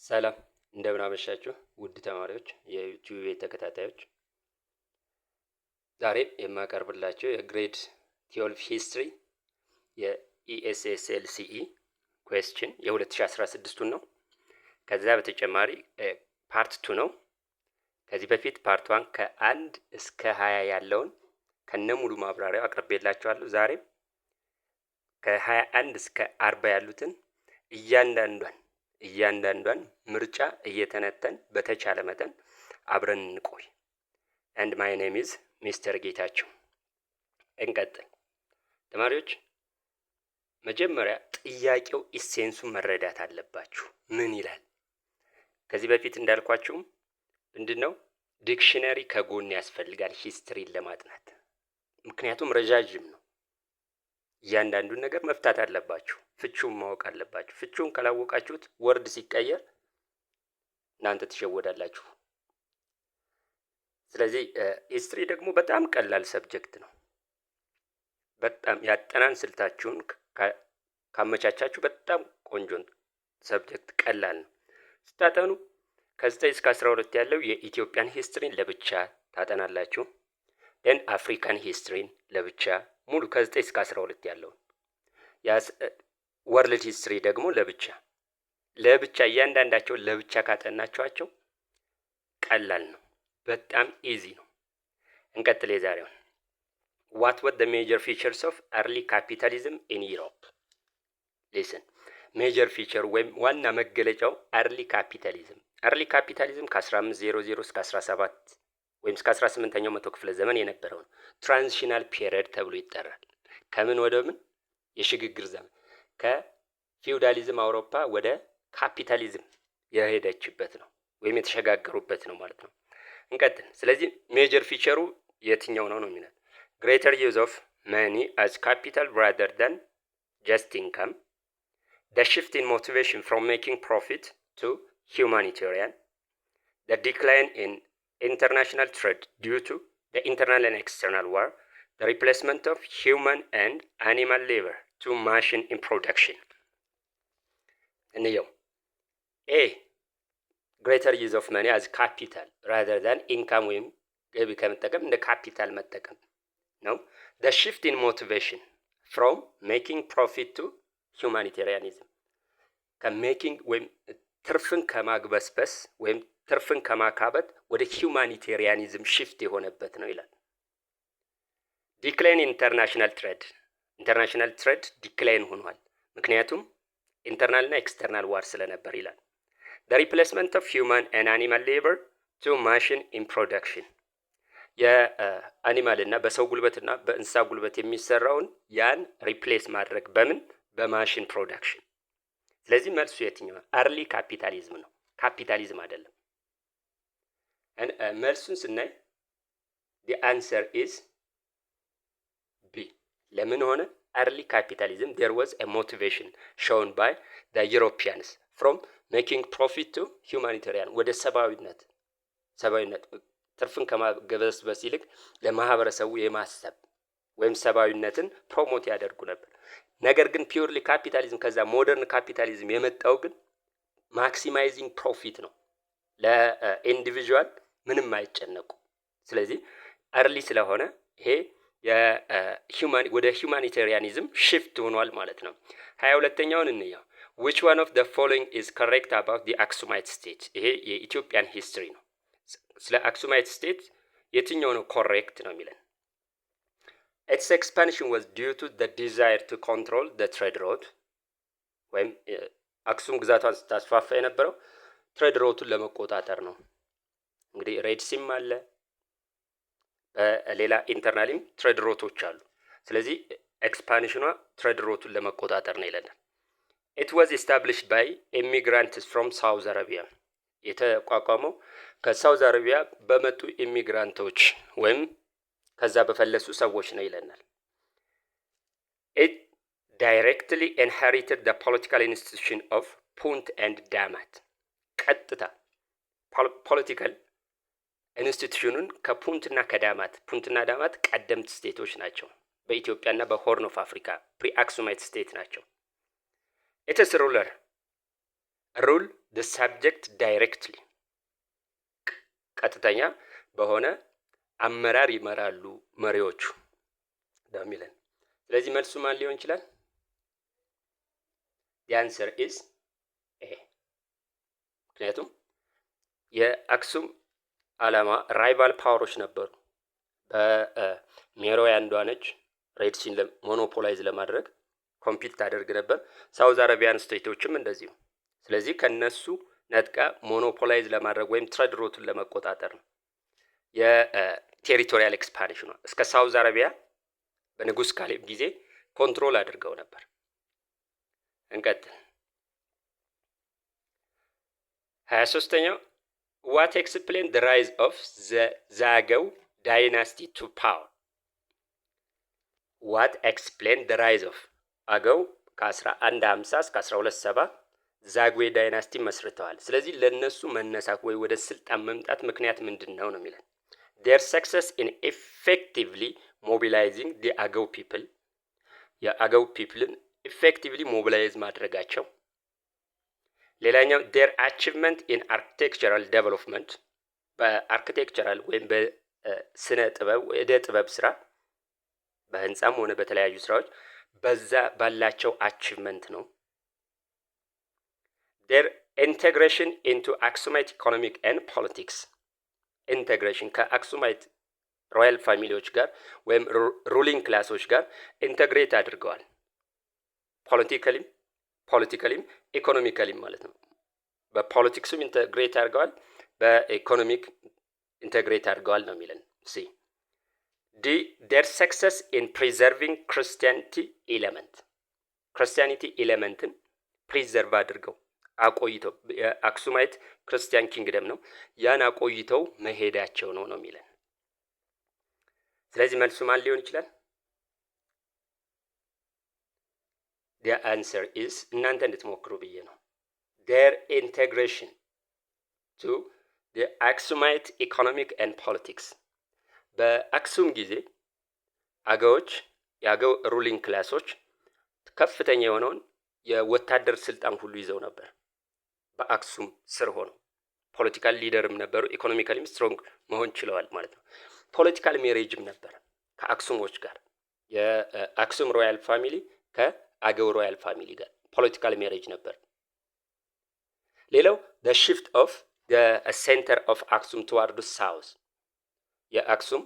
ሰላም እንደምን አመሻችሁ ውድ ተማሪዎች የዩቲዩብ ተከታታዮች። ዛሬ የማቀርብላችሁ የግሬድ 12 ሂስትሪ የኢኤስኤስኤልሲኢ ኩዌስችን የ2016 ነው። ከዛ በተጨማሪ ፓርት 2 ነው። ከዚህ በፊት ፓርት 1 ከ1 እስከ 20 ያለውን ከነሙሉ ማብራሪያው አቅርቤላችኋለሁ። ዛሬ ከ21 እስከ 40 ያሉትን እያንዳንዷን ምርጫ እየተነተን በተቻለ መጠን አብረን እንቆይ። and my name is ሚስተር ጌታቸው። እንቀጥል ተማሪዎች። መጀመሪያ ጥያቄው ኢሴንሱን መረዳት አለባችሁ። ምን ይላል? ከዚህ በፊት እንዳልኳችሁ ምንድነው ዲክሽነሪ ከጎን ያስፈልጋል ሂስትሪን ለማጥናት። ምክንያቱም ረጃጅም ነው። እያንዳንዱን ነገር መፍታት አለባችሁ። ፍቹን ማወቅ አለባችሁ። ፍቹን ካላወቃችሁት ወርድ ሲቀየር እናንተ ትሸወዳላችሁ። ስለዚህ ሂስትሪ ደግሞ በጣም ቀላል ሰብጀክት ነው። በጣም ያጠናን ስልታችሁን ካመቻቻችሁ በጣም ቆንጆ ሰብጀክት ቀላል ነው። ስታጠኑ ከ9 እስከ 12 ያለው የኢትዮጵያን ሂስትሪን ለብቻ ታጠናላችሁ። ደን አፍሪካን ሂስትሪን ለብቻ ሙሉ ከ9 እስከ 12 ያለው ወርልድ ሂስትሪ ደግሞ ለብቻ እያንዳንዳቸው ለብቻ ካጠናችኋቸው ቀላል ነው። በጣም ኢዚ ነው። እንቀጥል የዛሬውን። what were the major features of early capitalism in Europe? listen major feature ወይም ዋና መገለጫው early capitalism ከ1500 እስከ 17 ወይም እስከ 18ኛው መቶ ክፍለ ዘመን የነበረው ነው። ትራንዚሽናል ፒሪየድ ተብሎ ይጠራል። ከምን ወደ ምን? የሽግግር ዘመን ከፊውዳሊዝም አውሮፓ ወደ ካፒታሊዝም የሄደችበት ነው ወይም የተሸጋገሩበት ነው ማለት ነው። እንቀጥል። ስለዚህ ሜጀር ፊቸሩ የትኛው ነው የሚለው greater use of money as capital rather than just income, the shift in motivation from making profit to humanitarian, the decline in international trade due to the internal and external war, the replacement of human and animal labor to machine in production. እንየው። A greater use of money as capital rather than income ወይም ገቢ ከመጠቀም እንደ ካፒታል መጠቀም ነው። the shift in motivation from making profit to humanitarianism ከሜኪንግ ወይም ትርፍን ከማግበስበስ ወይም ትርፍን ከማካበት ወደ ሂውማኒቴሪያኒዝም ሽፍት የሆነበት ነው ይላል። ዲክላይን ኢንተርናሽናል ትሬድ ዲክላይን ሆኗል። ምክንያቱም ኢንተርናል እና ኤክስተርናል ዋር ስለነበር ይላል። the replacement of human and animal labor to machine in production የአኒማል እና በሰው ጉልበትና በእንስሳ ጉልበት የሚሰራውን ያን ሪፕሌስ ማድረግ በምን? በማሽን ፕሮዳክሽን። ስለዚህ መልሱ የትኛው? አርሊ ካፒታሊዝም ነው፣ ካፒታሊዝም አይደለም። መልሱን ስናይ the answer is B። ለምን ሆነ? early capitalism there was a motivation shown by the Europeans from making profit to humanitarian ወደ ሰብአዊነት ትርፍን ከማገበስበስ ይልቅ ለማህበረሰቡ የማሰብ ወይም ሰብአዊነትን ፕሮሞት ያደርጉ ነበር። ነገር ግን ፒውርሊ ካፒታሊዝም ከዛ ሞደርን ካፒታሊዝም የመጣው ግን ማክሲማይዚንግ ፕሮፊት ነው። ለኢንዲቪጁዋል ምንም አይጨነቁ። ስለዚህ አርሊ ስለሆነ ይሄ ወደ ሁማኒቴሪያኒዝም ሽፍት ሆኗል ማለት ነው። 22ኛውን እንየው። which one of the following is correct about the Aksumite state? ይሄ የኢትዮጵያን ሂስትሪ ነው። ስለ አክሱማይት ስቴት የትኛው ነው ኮሬክት ነው የሚለን? its expansion was due to the desire to control the trade route ወይም አክሱም ግዛቷን ስታስፋፋ የነበረው ትሬድ ሮቱን ለመቆጣጠር ነው። እንግዲህ ሬድ ሲም አለ፣ በሌላ ኢንተርናሊም ትሬድ ሮቶች አሉ። ስለዚህ ኤክስፓንሽኗ ትሬድ ሮቱን ለመቆጣጠር ነው ይለናል። it was established by immigrants from Saudi Arabia የተቋቋመው ከሳውዝ አረቢያ በመጡ ኢሚግራንቶች ወይም ከዛ በፈለሱ ሰዎች ነው ይለናል። it directly inherited the political institution of Punt and Damat ቀጥታ ፖለቲካል ኢንስቲትዩሽኑን ከፑንትና ከዳማት ፑንትና ዳማት ቀደምት ስቴቶች ናቸው። በኢትዮጵያና በሆርን ኦፍ አፍሪካ ፕሪ አክሱማይት ስቴት ናቸው። ኢትስ ሩለር ሩል the subject directly ቀጥተኛ በሆነ አመራር ይመራሉ መሪዎቹ ደሚለን። ስለዚህ መልሱ ማን ሊሆን ይችላል? the answer is A። ምክንያቱም የአክሱም ዓላማ ራይቫል ፓወሮች ነበሩ። በሜሮይ አንዷ ነች ሬድሲን ሞኖፖላይዝ ለማድረግ ኮምፒት ታደርግ ነበር። ሳውዝ አረቢያን ስቴቶችም እንደዚሁ። ስለዚህ ከነሱ ነጥቃ ሞኖፖላይዝ ለማድረግ ወይም ትሬድ ሩቱን ለመቆጣጠር ነው። የቴሪቶሪያል ኤክስፓንሽን እስከ ሳውዝ አረቢያ በንጉስ ካሌብ ጊዜ ኮንትሮል አድርገው ነበር። እንቀጥል። 23ኛው what explain the rise of the Zagou dynasty to power? what explain the rise of አገው ከ1150 እስከ 1270 ዛጉዌ ዳይናስቲ መስርተዋል። ስለዚህ ለነሱ መነሳት ወይ ወደ ስልጣን መምጣት ምክንያት ምንድነው ነው የሚለን። their success in effectively mobilizing the Agou people የአገው ፒፕልን effectively mobilize ማድረጋቸው። ሌላኛው their achievement in architectural development በአርኪቴክቸራል ወይም በስነ ጥበብ ወደ ጥበብ ስራ በህንጻም ሆነ በተለያዩ ስራዎች በዛ ባላቸው አቺቭመንት ነው። their integration into Aksumite economic and politics integration ከአክሱማይት ሮያል ፋሚሊዎች ጋር ወይም ሩሊንግ ክላሶች ጋር ኢንተግሬት አድርገዋል። ፖለቲካሊም ኢኮኖሚካሊም ማለት ነው። በፖለቲክስም ኢንተግሬት አድርገዋል፣ በኢኮኖሚክ ኢንተግሬት አድርገዋል ነው የሚለን። ሲ their success in preserving Christianity ኤሌመንትን ፕሪዘርቭ አድርገው አቆይተው የአክሱማይት ክርስቲያን ኪንግደም ነው ያን አቆይተው መሄዳቸው ነው የሚለን። ስለዚህ መልሱ ማን ሊሆን ይችላል? the answer is እናንተ እንድትሞክሩ ብዬ ነው their integration to the Aksumite economic and politics በአክሱም ጊዜ አገዎች የአገው ሩሊንግ ክላሶች ከፍተኛ የሆነውን የወታደር ስልጣን ሁሉ ይዘው ነበር። በአክሱም ስር ሆነው ፖለቲካል ሊደርም ነበሩ፣ ኢኮኖሚካሊም ስትሮንግ መሆን ችለዋል ማለት ነው። ፖለቲካል ሜሬጅም ነበር ከአክሱሞች ጋር። የአክሱም ሮያል ፋሚሊ ከአገው ሮያል ፋሚሊ ጋር ፖለቲካል ሜሬጅ ነበር። ሌላው the shift of the center of Aksum toward the south የአክሱም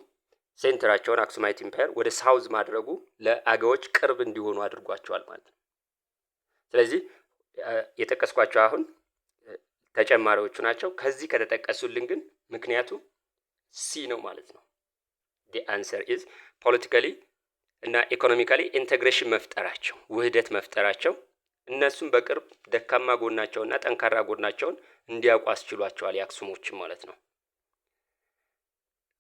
ሴንተራቸውን አክሱማይት ኢምፓየር ወደ ሳውዝ ማድረጉ ለአገዎች ቅርብ እንዲሆኑ አድርጓቸዋል ማለት ነው። ስለዚህ የተጠቀስኳቸው አሁን ተጨማሪዎቹ ናቸው። ከዚህ ከተጠቀሱልን ግን ምክንያቱ ሲ ነው ማለት ነው። the answer is politically እና ኢኮኖሚካሊ ኢንተግሬሽን መፍጠራቸው ውህደት መፍጠራቸው እነሱም በቅርብ ደካማ ጎናቸውና ጠንካራ ጎናቸውን እንዲያውቁ አስችሏቸዋል የአክሱሞችን ማለት ነው።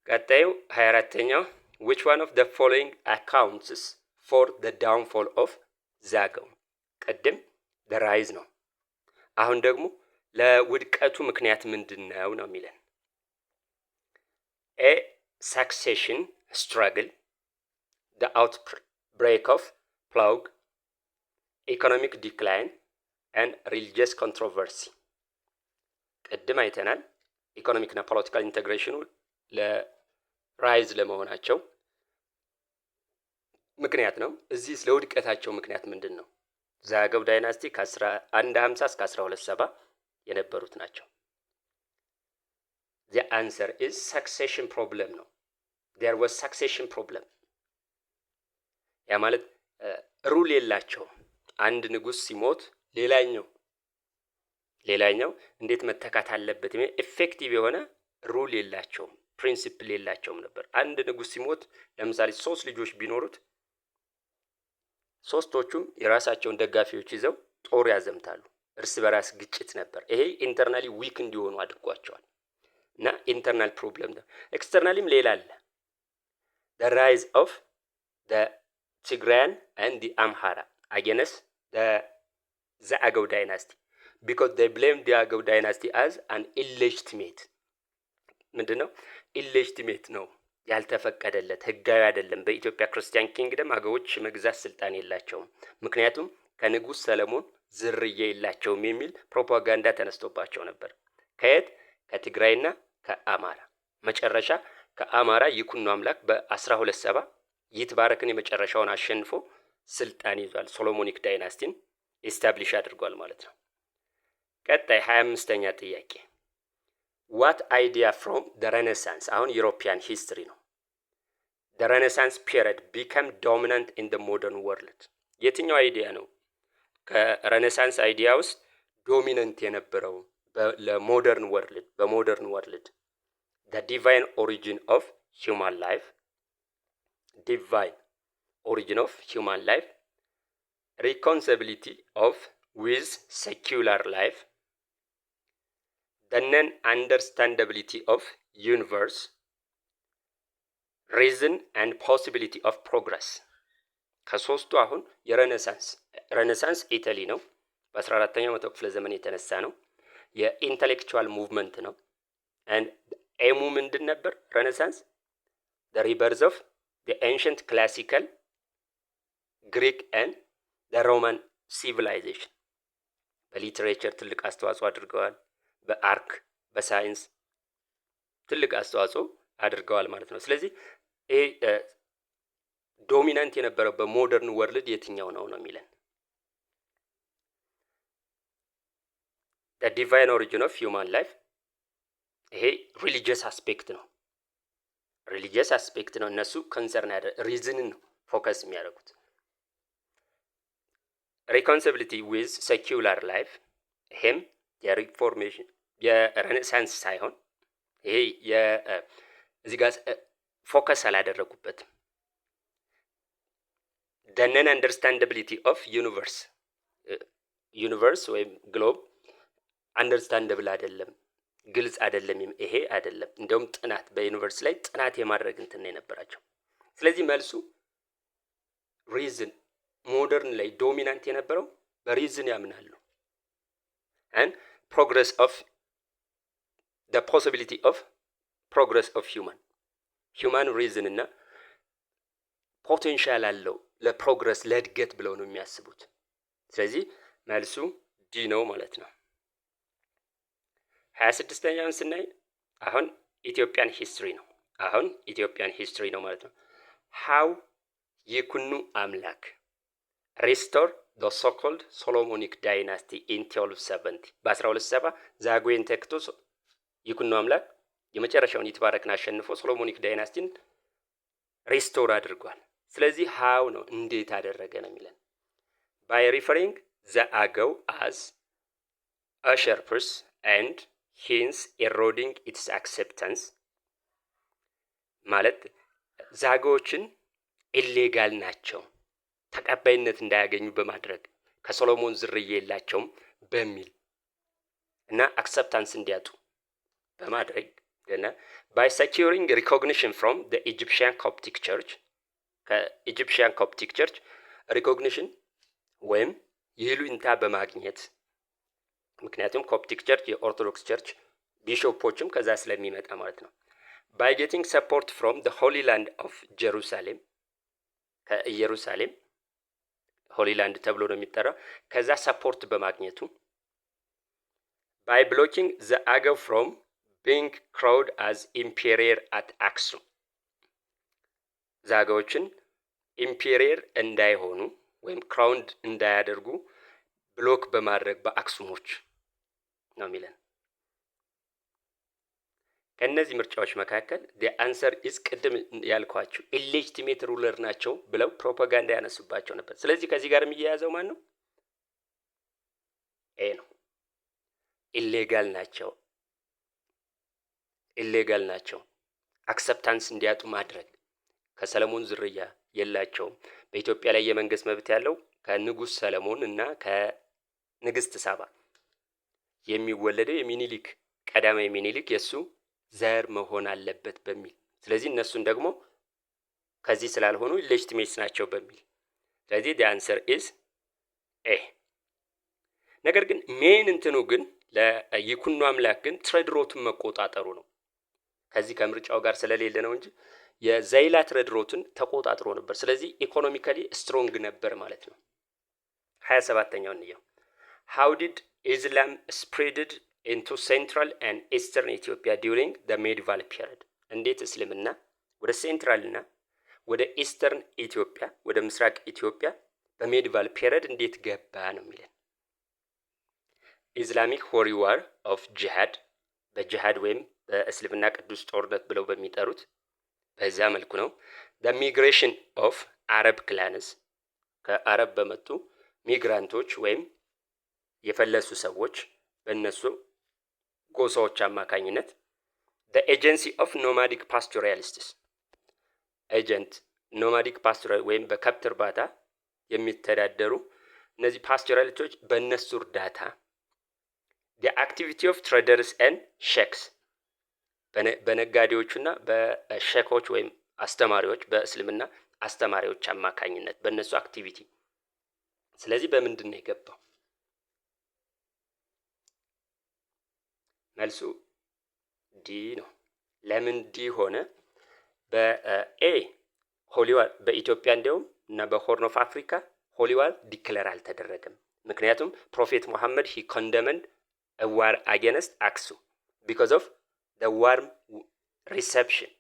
ቀጣዩ 24ኛው which one of the following accounts for the downfall of Zagou? ቀደም the rise ነው። አሁን ደግሞ ለውድቀቱ ምክንያት ምንድነው ነው የሚለን። a succession struggle, the outbreak of plague, economic decline and religious controversy። ቀደም አይተናል ኢኮኖሚክ እና ፖለቲካል ኢንተግሬሽኑ ለራይዝ ለመሆናቸው ምክንያት ነው። እዚህ ለውድቀታቸው ምክንያት ምንድነው? ዛገው ዳይናስቲ ከ1150 እስከ 1270 የነበሩት ናቸው። the answer is succession problem ነው። there was succession problem ያ ማለት ሩል የላቸውም። አንድ ንጉስ ሲሞት ሌላኛው እንዴት መተካት አለበት ኢፌክቲቭ የሆነ ሩል የላቸውም፣ ፕሪንሲፕል የላቸውም ነበር። አንድ ንጉስ ሲሞት ለምሳሌ 3 ልጆች ቢኖሩት ሶስቶቹም የራሳቸውን ደጋፊዎች ይዘው ጦር ያዘምታሉ። እርስ በራስ ግጭት ነበር። ይሄ ኢንተርናሊ ዊክ እንዲሆኑ አድርጓቸዋል እና ኢንተርናል ፕሮብለም ነው። ኤክስተርናሊም ሌላ አለ። the rise of the Tigrayan and the Amhara against the Agou dynasty because they blamed the Agou dynasty as an illegitimate ምንድነው? ኢሌጂቲሜት ነው፣ ያልተፈቀደለት ህጋዊ አይደለም። በኢትዮጵያ ክርስቲያን ኪንግደም አገዎች መግዛት ስልጣን የላቸውም። ምክንያቱም ከንጉስ ሰለሞን ዝርያ የላቸውም የሚል ፕሮፓጋንዳ ተነስቶባቸው ነበር። ከየት? ከትግራይና ከአማራ። መጨረሻ ከአማራ ይኩኖ አምላክ በ1270 ይትባረክን የመጨረሻውን አሸንፎ ስልጣን ይዟል። ሶሎሞኒክ ዳይናስቲን ኢስታብሊሽ አድርጓል ማለት ነው። ቀጣይ 25ኛ ጥያቄ ዋት አይዲያ ፍሮም ደ ሬኔሳንስ፣ አሁን ዩሮፒያን ሂስትሪ ነው። ደ ሬኔሳንስ ፒሪየድ ቢከም ዶሚናንት ኢን ደ ሞደርን ወርልድ፣ የትኛው አይዲያ ነው ከሬኔሳንስ አይዲያ ውስጥ ዶሚናንት የነበረው ለሞደርን ወርልድ? በሞደርን ወርልድ the divine origin of human life, divine origin of human life, reconcilability of with secular life, the non-understandability of universe, reason and possibility of progress። ከሶስቱ አሁን የሬኔሳንስ ኢታሊ ነው። በ14ኛው መቶ ክፍለ ዘመን የተነሳ ነው። የኢንተሌክቹዋል ሙቭመንት ነው። and ኤሙ ምንድን ነበር? ሬኔሳንስ the rebirth of the ancient classical Greek and the Roman civilization። በሊትሬቸር ትልቅ አስተዋጽኦ አድርገዋል። በአርክ በሳይንስ ትልቅ አስተዋጽኦ አድርገዋል ማለት ነው። ስለዚህ ዶሚናንት የነበረው በሞደርን ወርልድ የትኛው ነው የሚለን? the divine origin of human life፣ ይሄ ሪሊጂየስ አስፔክት ነው። ሪሊጂየስ አስፔክት ነው። እነሱ ኮንሰርን ሪዝንን ነው ፎከስ የሚያደርጉት። ሪኮንሲቢሊቲ ዊዝ ሴኩላር ላይፍ፣ ይሄም የሪፎርሜሽን የሬኔሳንስ ሳይሆን ይሄ እዚህ ጋር ፎከስ አላደረጉበትም። the non-understandability of ዩኒቨርስ ወይም ግሎብ አንደርስታንደብል አይደለም፣ ግልጽ አይደለም። ይሄ አይደለም። እንደውም ጥናት በዩኒቨርስ ላይ ጥናት የማድረግ እንትን ነው የነበራቸው። ስለዚህ መልሱ ሪዝን፣ ሞደርን ላይ ዶሚናንት የነበረው በሪዝን ያምናሉ። and progress of the possibility of progress of human reason እና ፖቴንሻል አለው ለፕሮግረስ ለእድገት ብለው ነው የሚያስቡት። ስለዚህ መልሱ ዲ ነው ማለት ነው። 26ኛውን ስናይ አሁን ኢትዮጵያን ሂስትሪ ነው ማለት ነው። how ይኩኖ አምላክ restore the so-called Solomonic dynasty in 1270 በ1270 ዛጉዌን ተክቶ ይኩኖ አምላክ የመጨረሻውን ይትባረክን አሸንፎ ሶሎሞኒክ ዳይናስቲን ሪስቶር አድርጓል። ስለዚህ how ነው እንዴት አደረገ ነው የሚለን። by referring the አገው as usurpers and hence eroding its acceptance፣ ማለት ዛጎዎችን ኢሌጋል ናቸው ተቀባይነት እንዳያገኙ በማድረግ ከሶሎሞን ዝርያ የላቸውም በሚል እና አክሰፕታንስ እንዲያጡ በማድረግ እና by securing recognition from the Egyptian Coptic Church፣ ከኢጂፕሽያን ኮፕቲክ ቸርች ሪኮግኒሽን ወይም ይሉኝታ በማግኘት ምክንያቱም ኮፕቲክ ቸርች የኦርቶዶክስ ቸርች ቢሾፖችም ከዛ ስለሚመጣ ማለት ነው። by getting support from the Holy Land of Jerusalem፣ ከኢየሩሳሌም ሆሊ ላንድ ተብሎ ነው የሚጠራው። ከዛ ሰፖርት በማግኘቱ by blocking the Agaw from being crowned as imperior at Aksum፣ ዛጋዎችን ኢምፔሪየር እንዳይሆኑ ወይም ክራውንድ እንዳያደርጉ ብሎክ በማድረግ በአክሱሞች ነው የሚለን። ከነዚህ ምርጫዎች መካከል the answer is ቅድም ያልኳችሁ ኢሌጂቲሜት ሩለር ናቸው ብለው ፕሮፓጋንዳ ያነሱባቸው ነበር። ስለዚህ ከዚህ ጋር የሚያያዘው ማን ነው? ኤ ነው። ኢሌጋል ናቸው አክሰፕታንስ እንዲያጡ ማድረግ፣ ከሰለሞን ዝርያ የላቸውም። በኢትዮጵያ ላይ የመንግስት መብት ያለው ከንጉስ ሰለሞን እና ከንግስት ሳባ የሚወለደው የሚኒሊክ ቀዳማዊ ሚኒሊክ የሱ ዘር መሆን አለበት በሚል ስለዚህ እነሱን ደግሞ ከዚህ ስላልሆኑ ኢሌጂቲሜትስ ናቸው በሚል ስለዚህ the answer is A። ነገር ግን ሜን እንትኑ ግን ለይኩኖ አምላክ ግን ትሬድ ሮቱን መቆጣጠሩ ነው። ከዚህ ከምርጫው ጋር ስለሌለ ነው እንጂ የዛይላ ትሬድ ሮቱን ተቆጣጥሮ ነበር። ስለዚህ ኢኮኖሚካሊ ስትሮንግ ነበር ማለት ነው። 27ኛው እንየው። how did Islam spreaded into central and eastern Ethiopia during the medieval period? እንዴት እስልምና ወደ ሴንትራል እና ወደ ኢስተርን ኢትዮጵያ ወደ ምስራቅ ኢትዮጵያ በሜዲቫል ፔሪድ እንዴት ገባ ነው የሚለን። ኢስላሚክ ሆሊ ዋር ኦፍ ጂሃድ በጂሃድ ወይም በእስልምና ቅዱስ ጦርነት ብለው በሚጠሩት በዛ መልኩ ነው። the migration of Arab clans ከአረብ በመጡ ሚግራንቶች ወይም የፈለሱ ሰዎች በእነሱ ጎሳዎች አማካኝነት the agency of nomadic pastoralists ኤጀንት ኖማዲክ ፓስቶራል ወይም በከብት እርባታ የሚተዳደሩ እነዚህ ፓስቶራሊስቶች በእነሱ እርዳታ the activity of traders and sheikhs በነጋዴዎችና በሼኮች ወይም አስተማሪዎች በእስልምና አስተማሪዎች አማካኝነት በእነሱ አክቲቪቲ። ስለዚህ በምንድን ነው የገባው? መልሱ ዲ ነው። ለምን ዲ ሆነ? በኤ ሆሊዋር በኢትዮጵያ እንዲያውም እና በሆርን ኦፍ አፍሪካ ሆሊዋር ዲክለር አልተደረገም። ምክንያቱም ፕሮፌት ሙሐመድ ሂ ኮንደመንድ a war against አክሱም because of the warm reception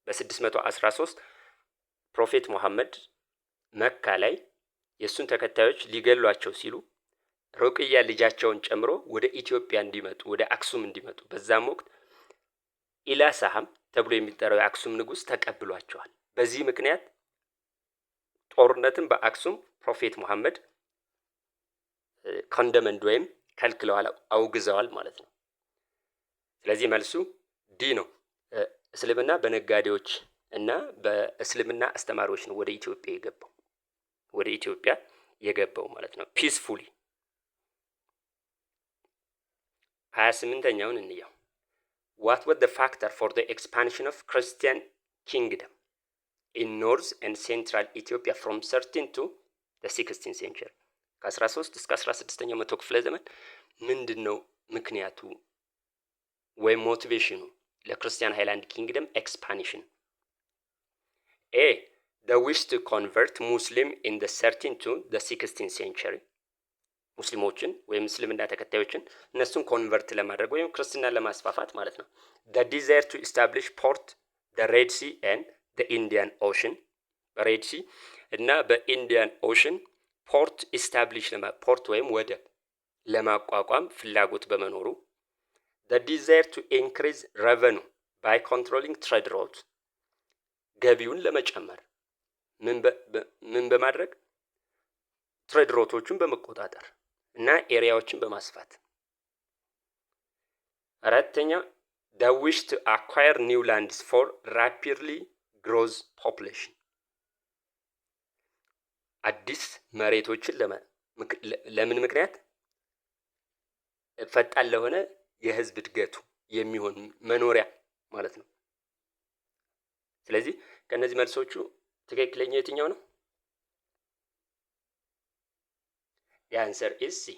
በ613 ፕሮፌት ሙሐመድ መካ ላይ የሱን ተከታዮች ሊገሏቸው ሲሉ ሩቅያ ልጃቸውን ጨምሮ ወደ ኢትዮጵያ እንዲመጡ ወደ አክሱም እንዲመጡ በዛም ወቅት ኢላሳሃም ተብሎ የሚጠራው የአክሱም ንጉስ ተቀብሏቸዋል። በዚህ ምክንያት ጦርነትን በአክሱም ፕሮፌት ሙሐመድ ኮንደመንድ ወይም ከልክለዋል፣ አውግዘዋል ማለት ነው። ስለዚህ መልሱ ዲ ነው። እስልምና በነጋዴዎች እና በእስልምና አስተማሪዎች ነው ወደ ኢትዮጵያ የገባው ማለት ነው። ፒስፉሊ 28ኛውን እንየው። What was the factor for the expansion of Christian kingdom in North and Central Ethiopia from 13th to the 16th century? ከ13 እስከ 16ኛው መቶ ክፍለ ዘመን ምንድነው ምክንያቱ ወይም ሞቲቬሽኑ ለክርስቲያን ሃይላንድ ኪንግደም ኤክስፓንሽን? ኤ the wish to convert Muslim in the 13th to the 16th century ሙስሊሞችን ወይም እስልምና ተከታዮችን እነሱን ኮንቨርት ለማድረግ ወይም ክርስትናን ለማስፋፋት ማለት ነው። the desire to establish port the Red Sea and the Indian Ocean ሬድ ሲ እና በኢንዲያን ኦሽን ፖርት ኢስታብሊሽ ፖርት ወይም ወደብ ለማቋቋም ፍላጎት በመኖሩ the desire to increase revenue by controlling trade routes ገቢውን ለመጨመር ምን በማድረግ ትሬድ ሮቶችን በመቆጣጠር እና ኤሪያዎችን በማስፋት። አራተኛ the wish to acquire new lands for rapidly grows population አዲስ መሬቶችን ለምን ምክንያት? ፈጣን ለሆነ የህዝብ እድገቱ የሚሆን መኖሪያ ማለት ነው። ስለዚህ ከነዚህ መልሶቹ ትክክለኛ የትኛው ነው? የአንሰር ኢዝ ሲ።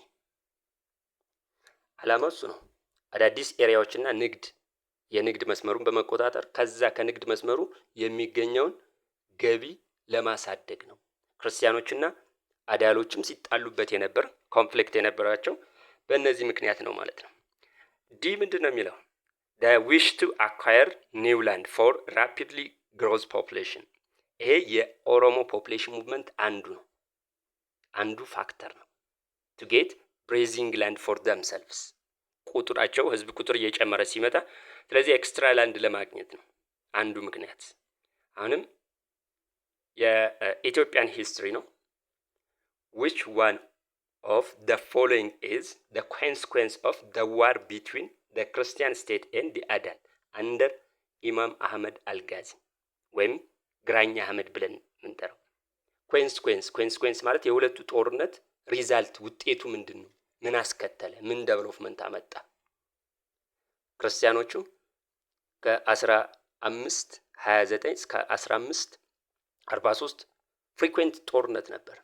አላማው እሱ ነው። አዳዲስ ኤሪያዎችና የንግድ መስመሩን በመቆጣጠር ከዛ ከንግድ መስመሩ የሚገኘውን ገቢ ለማሳደግ ነው። ክርስቲያኖችና አዳሎችም ሲጣሉበት የነበር ኮንፍሊክት የነበራቸው በእነዚህ ምክንያት ነው ማለት ነው። ዲ ምንድን ነው የሚለው? the wish to acquire new land for rapidly growth population ይሄ የኦሮሞ ፖፑሌሽን ሙቭመንት አንዱ ፋክተር ነው። to get grazing land for themselves ቁጥራቸው ህዝብ ቁጥር እየጨመረ ሲመጣ ስለዚህ ኤክስትራ ላንድ ለማግኘት ነው አንዱ ምክንያት። አሁንም የኢትዮጵያን ሂስትሪ ነው። which one of the following is the consequence of the war between the Christian state and the Adal under ኢማም አህመድ አልጋዚ ወይም ግራኝ አህመድ ብለን ምንጠራው። ኮንሲኩዌንስ ማለት የሁለቱ ጦርነት ሪዛልት ውጤቱ ምንድነው? ምን አስከተለ? ምን ዴቨሎፕመንት አመጣ? ክርስቲያኖቹ ከ1529 እስከ 1543 ፍሪኩዌንት ጦርነት ነበር።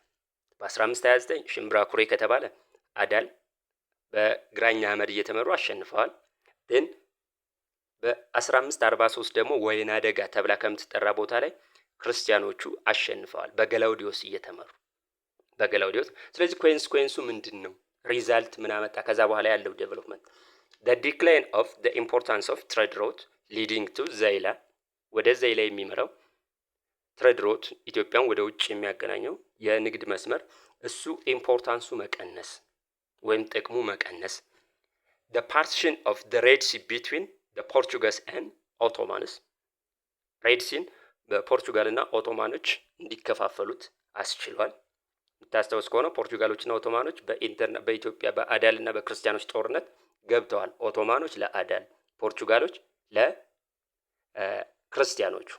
በ1529 ሽምብራ ኩሬ ከተባለ አዳል በግራኝ አህመድ እየተመሩ አሸንፈዋል። ግን በ1543 ደግሞ ወይና ደጋ ተብላ ከምትጠራ ቦታ ላይ ክርስቲያኖቹ አሸንፈዋል በገላውዲዮስ እየተመሩ በገላውዲዮስ። ስለዚህ ኮንሲኩዌንሱ ምንድነው? ሪዛልት ምን አመጣ? ከዛ በኋላ ያለው ዴቨሎፕመንት the decline of the importance of trade route leading to ዘይላ ወደ ዘይላ የሚመራው ትሬድ ሮት ኢትዮጵያን ወደ ውጭ የሚያገናኘው የንግድ መስመር እሱ ኢምፖርታንሱ መቀነስ ወይም ጥቅሙ መቀነስ the partition of the Red Sea between the Portuguese and Ottomans ሬድ ሲን በፖርቹጋልና ኦቶማኖች እንዲከፋፈሉት አስችሏል። የምታስታውስ ከሆነ ፖርቹጋሎችና ኦቶማኖች በኢትዮጵያ በአዳልና በክርስቲያኖች ጦርነት ገብተዋል። ኦቶማኖች ለአዳል፣ ፖርቹጋሎች ለክርስቲያኖቹ።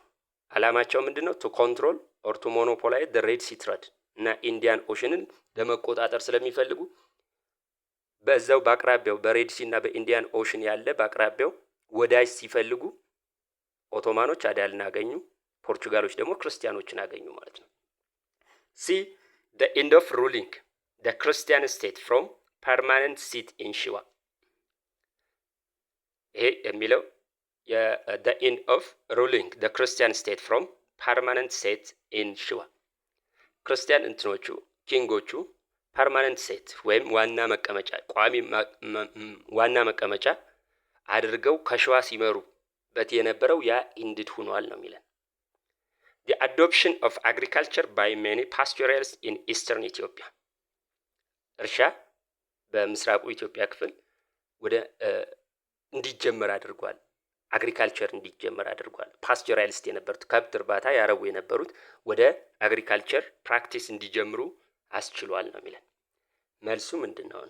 አላማቸው ምንድነው? ቱ ኮንትሮል ኦር ቱ ሞኖፖላይዝ ዘ ሬድ ሲ ትሬድ እና ኢንዲያን ኦሽንን ለመቆጣጠር ስለሚፈልጉ በዛው በአቅራቢያው በሬድ ሲ እና በኢንዲያን ኦሽን ያለ በአቅራቢያው ወዳጅ ሲፈልጉ ኦቶማኖች አዳልን አገኙ፣ ፖርቹጋሎች ደግሞ ክርስቲያኖችን አገኙ ማለት ነው። ሲ the end of ruling the Christian state from permanent seat in Shiva ይሄ የሚለው the end of ruling the Christian state from permanent seat in Shiva ክርስቲያን እንትኖቹ ኪንጎቹ ፐርማነንት ሴት ወይም ዋና መቀመጫ ቋሚ ዋና መቀመጫ አድርገው ከሸዋ ሲመሩ በት የነበረው ያ ኢንድድ ሆኗል ነው የሚለን። the adoption of agriculture by many pastoralists in eastern Ethiopia እርሻ በምስራቁ ኢትዮጵያ ክፍል ወደ እንዲጀመር አድርጓል። አግሪካልቸር እንዲጀመር አድርጓል። ፓስቶራሊስት የነበሩት ከብት እርባታ ያረቡ የነበሩት ወደ አግሪካልቸር ፕራክቲስ እንዲጀምሩ አስችሏል ነው የሚለን። መልሱ ምንድነው?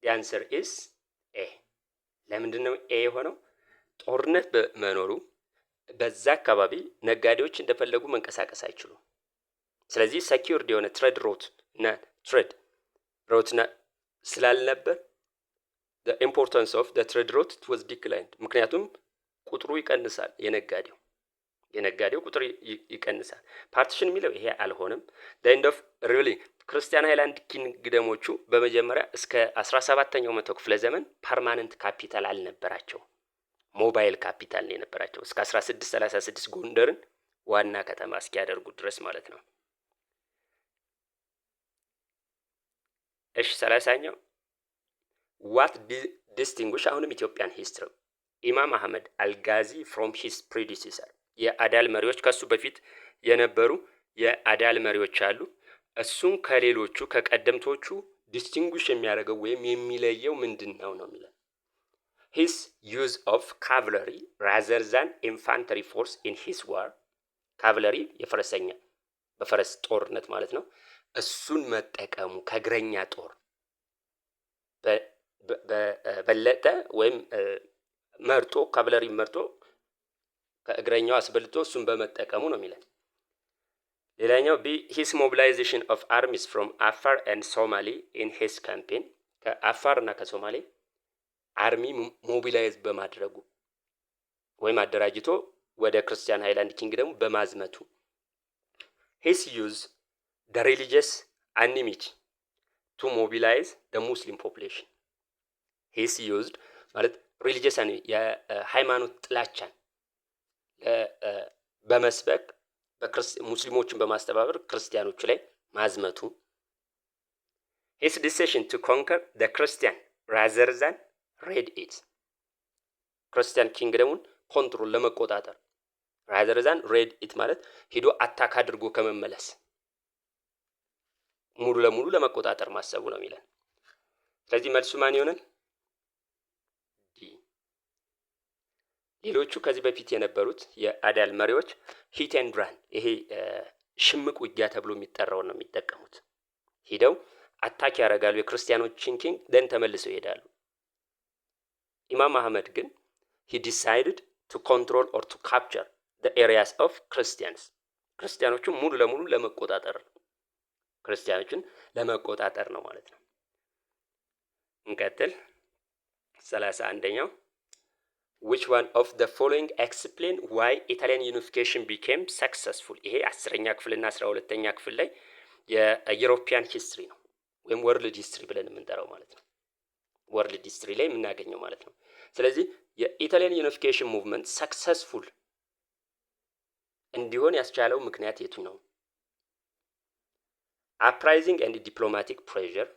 the answer is A ለምንድነው ኤ የሆነው? ጦርነት በመኖሩ በዛ አካባቢ ነጋዴዎች እንደፈለጉ መንቀሳቀስ አይችሉም። ስለዚህ ሰኪዩርድ የሆነ ትሬድ ሮት ስላልነበር the importance of the trade route was declined ምክንያቱም ቁጥሩ ይቀንሳል። የነጋዴው ቁጥር ይቀንሳል። ፓርቲሽን የሚለው ይሄ አልሆነም። the end of ruling ክርስቲያን ሃይላንድ ኪንግደሞቹ በመጀመሪያ እስከ 17ኛው መቶ ክፍለ ዘመን ፐርማነንት ካፒታል አልነበራቸው። ሞባይል ካፒታል ነው የነበራቸው እስከ 1636 ጎንደርን ዋና ከተማ እስኪያደርጉ ድረስ ማለት ነው። እሺ 30ኛው what distinguish አሁንም ኢትዮጵያን ሂስትሪ ኢማም አህመድ አልጋዚ from his predecessor የአዳል መሪዎች ከሱ በፊት የነበሩ የአዳል መሪዎች አሉ። እሱን ከሌሎቹ ከቀደምቶቹ ዲስቲንጉሽ የሚያደርገው ወይም የሚለየው ምንድነው ነው የሚለው his use of cavalry rather than infantry force in his war cavalry የፈረሰኛ በፈረስ ጦርነት ማለት ነው። እሱን መጠቀሙ ከእግረኛ ጦር በበለጠ ወይም መርጦ ካቫለሪ መርጦ ከእግረኛው አስበልጦ እሱን በመጠቀሙ ነው የሚለው። ሌላኛው ቢ his mobilization of armies from Afar and Somali in his campaign ከአፋር እና ከሶማሌ አርሚ ሞቢላይዝ በማድረጉ ወይም አደራጅቶ ወደ ክርስቲያን ሃይላንድ ኪንግደም በማዝመቱ his use the religious enmity to mobilize the Muslim population his used ማለት religious የሃይማኖት ጥላቻን በመስበክ ሙስሊሞችን በማስተባበር ክርስቲያኖች ላይ ማዝመቱ his decision to conquer the Christian rather than raid it ክርስቲያን ኪንግደሙን ኮንትሮል ለመቆጣጠር rather than raid it ማለት ሄዶ አታክ አድርጎ ከመመለስ ሙሉ ለሙሉ ለመቆጣጠር ማሰቡ ነው የሚለን። ስለዚህ መልሱ ማን ይሆናል? ሌሎቹ ከዚህ በፊት የነበሩት የአዳል መሪዎች ሂት ኤንድ ራን ይሄ ሽምቅ ውጊያ ተብሎ የሚጠራው ነው የሚጠቀሙት። ሄደው አታክ ያደርጋሉ የክርስቲያኖችን ኪንግ ደን ተመልሰው ይሄዳሉ። ኢማም አህመድ ግን he decided to control or to capture the areas of Christians ክርስቲያኖችን ሙሉ ለሙሉ ለመቆጣጠር ነው ማለት ነው። እንቀጥል 31ኛው which one of the following explain why Italian unification became successful ይሄ 10ኛ ክፍልና 12ኛ ክፍል ላይ የዩሮፒያን ሂስትሪ ነው ወይም ወርልድ ሂስትሪ ብለን የምንጠራው ማለት ነው። ወርልድ ሂስትሪ ላይ የምናገኘው ማለት ነው። ስለዚህ የኢታሊያን ዩኒፊኬሽን ሙቭመንት ሰክሰስፉል እንዲሆን ያስቻለው ምክንያት የቱ ነው? uprising and diplomatic pressure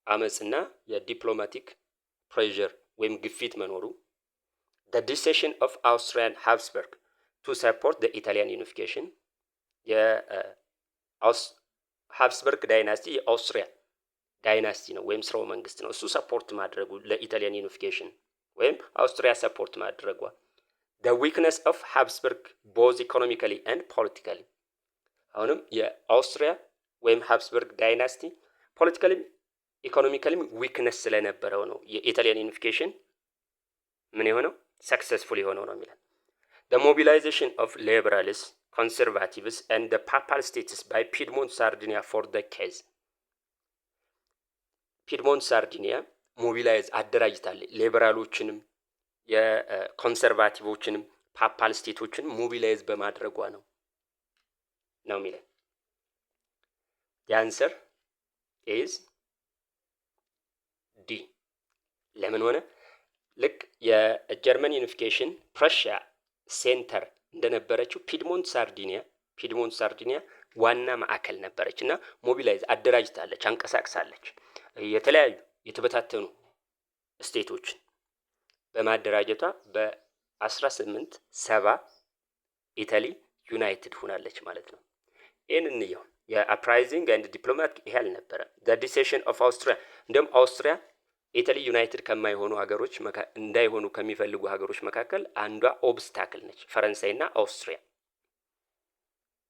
አመጽና የዲፕሎማቲክ pressure ወይም ግፊት መኖሩ the decision of Austrian Habsburg to support the Italian unification የሃብስበርግ ዳይናስቲ የአውስትሪያ ዳይናስቲ ነው ወይም ስርወ መንግስት ነው እሱ ሰፖርት ማድረጉ ለኢታሊያን ዩኒፊኬሽን ወይም አውስትሪያ ሰፖርት ማድረጓ the weakness of Habsburg both economically and politically አሁንም የአውስትሪያ ወይም ሃብስበርግ ዳይናስቲ ፖለቲካሊ ኢኮኖሚካሊ ዊክነስ ስለነበረው ነው የኢታሊያን ዩኒፊኬሽን ምን የሆነው ሰክሰስፉል የሆነው ነው የሚለው the mobilization of liberals conservatives and the papal states by Piedmont Sardinia for the case ፒድሞንት ሳርዲኒያ ሞቢላይዝ አደራጅታለች ሊበራሎችንም የኮንሰርቫቲቮችንም ፓፓል ስቴቶችን ሞቢላይዝ በማድረጓ ነው የሚለው the answer is D ለምን ሆነ ልክ የጀርመን ዩኒፊኬሽን ፕረሺያ ሴንተር እንደነበረችው ፒድሞንት ሳርዲኒያ ዋና ማዕከል ነበረችና ሞቢላይዝ አደራጅታለች አንቀሳቅሳለች የተለያዩ የተበታተኑ ስቴቶችን በማደራጀቷ በ1870 ኢታሊ ዩናይትድ ሆናለች ማለት ነው እንየው የአፕራይዚንግ ኤንድ ዲፕሎማቲክ ይሄል ነበር the decision of Austria እንደም አውስትሪያ ኢታሊ ዩናይትድ ከማይሆኑ ሀገሮች እንዳይሆኑ ከሚፈልጉ ሀገሮች መካከል አንዷ ኦብስታክል ነች ፈረንሳይና አውስትሪያ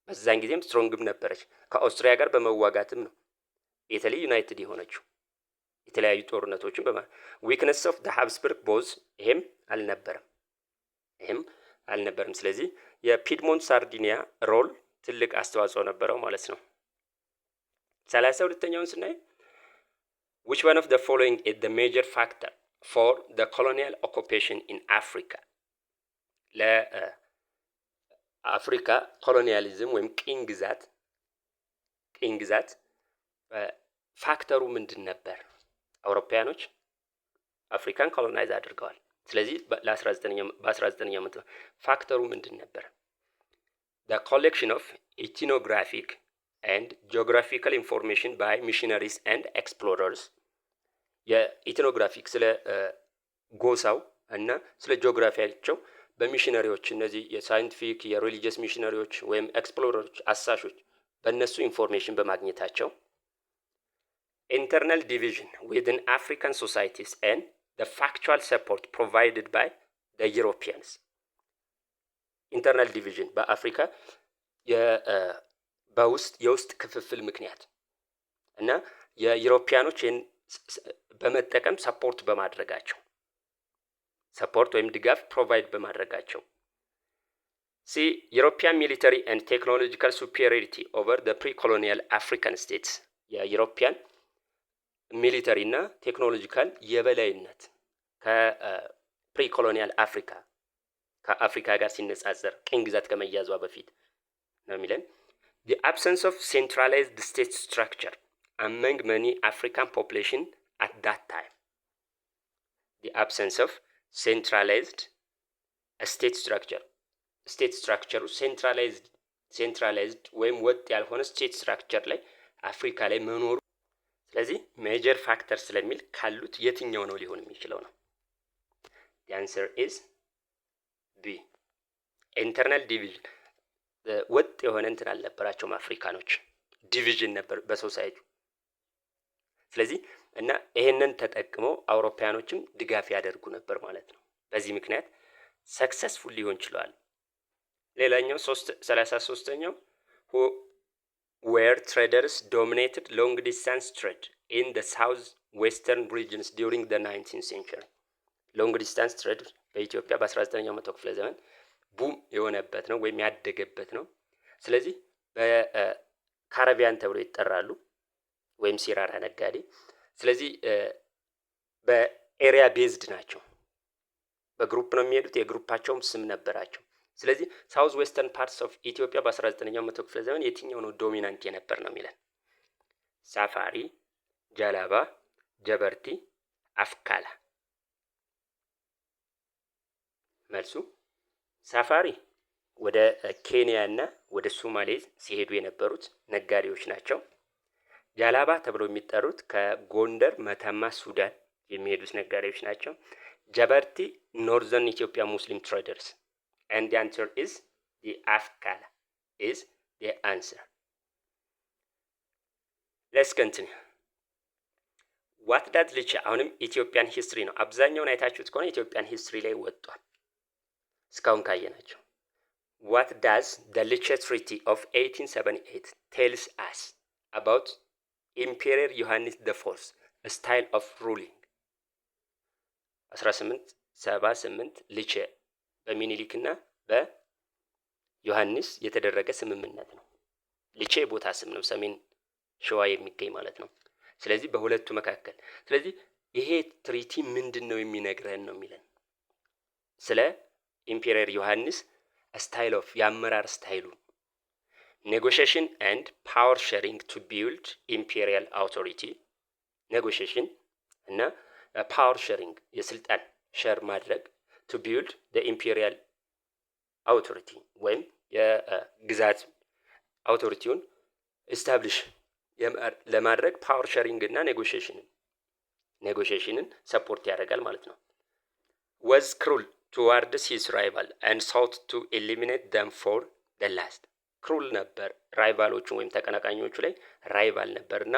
በዛን ጊዜም ስትሮንግም ነበረች ከአውስትሪያ ጋር በመዋጋትም ነው ኢታሊ ዩናይትድ የሆነችው የተለያዩ ጦርነቶችን weakness of the Habsburg both ይሄም አልነበረም ስለዚህ የፒድሞንት ሳርዲኒያ ሮል ትልቅ አስተዋጽኦ ነበረው ማለት ነው 32ኛውን ስናይ which one of the following is the major factor for the colonial occupation in Africa ለአፍሪካ ኮሎኒያሊዝም ወይም ቅኝ ግዛት ፋክተሩ ምንድን ነበር አውሮፓያኖች አፍሪካን ኮሎናይዝ አድርገዋል ስለዚህ በ19ኛው መቶ ፋክተሩ ምንድን ነበር the collection of ethnographic and geographical information by missionaries and explorers የኢትኖግራፊክ ስለ ጎሳው እና ስለ ጂኦግራፊያቸው በሚሽነሪዎች እነዚህ የሳይንቲፊክ የሪሊጂየስ ሚሽነሪዎች ወይም ኤክስፕሎረሮች አሳሾች በእነሱ ኢንፎርሜሽን በማግኘታቸው internal division within African societies and the factual support provided by the Europeans internal division በአፍሪካ የውስጥ ክፍፍል ምክንያት እና የዩሮፒያኖች በመጠቀም ሰፖርት ወይም ድጋፍ ፕሮቫይድ በማድረጋቸው see European military and technological superiority over the pre-colonial African states የዩሮፒያን ሚሊተሪ እና ቴክኖሎጂካል የበላይነት ከፕሪኮሎኒያል ከአፍሪካ ጋር ሲነጻጸር ቅኝ ግዛት ከመያዟ በፊት ነው የሚለን the absence of centralized state structure among many African population at that time the absence of centralized state structure centralized ወይም ወጥ ያልሆነ state structure ላይ አፍሪካ ላይ መኖሩ ስለዚህ ሜጀር ፋክተር ስለሚል ካሉት የትኛው ነው ሊሆን የሚችለው ነው the answer is B internal division ወጥ የሆነ እንትን አልነበራቸውም አፍሪካኖች ዲቪዥን ነበር በሶሳይቲ ስለዚህ እና ይሄንን ተጠቅመው አውሮፓያኖችም ድጋፍ ያደርጉ ነበር ማለት ነው በዚህ ምክንያት ሰክሰስፉል ሊሆን ይችላል ሌላኛው 33ኛው where traders dominated long distance trade in the southwestern regions during the 19th century long distance trade በኢትዮጵያ በ19ኛው መቶ ክፍለ ዘመን ቡም የሆነበት ነው ወይም ያደገበት ነው ስለዚህ በካሪቢያን ተብሎ ይጠራሉ ወይም ሲራራ ነጋዴ ስለዚህ በኤሪያ ቤዝድ ናቸው በግሩፕ ነው የሚሄዱት የግሩፓቸውም ስም ነበራቸው ስለዚህ ሳውዝ ዌስተርን ፓርትስ ኦፍ ኢትዮጵያ በ19ኛው መቶ ክፍለ ዘመን የትኛው ነው ዶሚናንት የነበር ነው የሚለን ሳፋሪ ጃላባ ጀበርቲ አፍካላ መልሱ ሳፋሪ ወደ ኬንያ እና ወደ ሶማሌ ሲሄዱ የነበሩት ነጋዴዎች ናቸው ጃላባ ተብለው የሚጠሩት ከጎንደር መተማ ሱዳን የሚሄዱት ነጋዴዎች ናቸው። ጀበርቲ ኖርዘርን ኢትዮጵያ ሙስሊም ትሬደርስ and the answer is the Afkala is the answer. Let's continue. What does ልቼ አሁንም ኢትዮጵያን ሂስትሪ ነው። አብዛኛውን አይታችሁት ከሆነ ኢትዮጵያን ሂስትሪ ላይ ወጥቷል እስካሁን ካየናቸው። What does the Liche Treaty of 1878 tells us about Emperor ዮሐንስ the Fourth style of ruling? 1878 ሊቼ በሚኒሊክና በዮሐንስ የተደረገ ስምምነት ነው። ሊቼ ቦታ ስም ነው፣ ሰሜን ሸዋ የሚገኝ ማለት ነው። ስለዚህ በሁለቱ መካከል ስለዚህ ይሄ ትሪቲ ምንድነው የሚነግረን ነው የሚለን ስለ ኢምፔሪየር ዮሐንስ ስታይል ኦፍ የአመራር ስታይሉ ኔጎሽዬሽን ኤንድ ፓወር ሼሪንግ ቱ ቢልድ ኢምፔሪያል አውቶሪቲ ኔጎሽዬሽን እና ፓወር ሼሪንግ የስልጣን ሸር ማድረግ ቱ ቢልድ ዘ ኢምፔሪያል አውቶሪቲ ወይም የግዛት አውቶሪቲውን ኤስታብሊሽ ለማድረግ ፓወር ሼሪንግ እና ኔጎሽዬሽንን ሰፖርት ያደርጋል ማለት ነው። was cruel towards his rival and sought to eliminate them for the last cruel ነበር ራይቫሎቹ ወይም ተቀናቃኞቹ ላይ ራይቫል ነበርና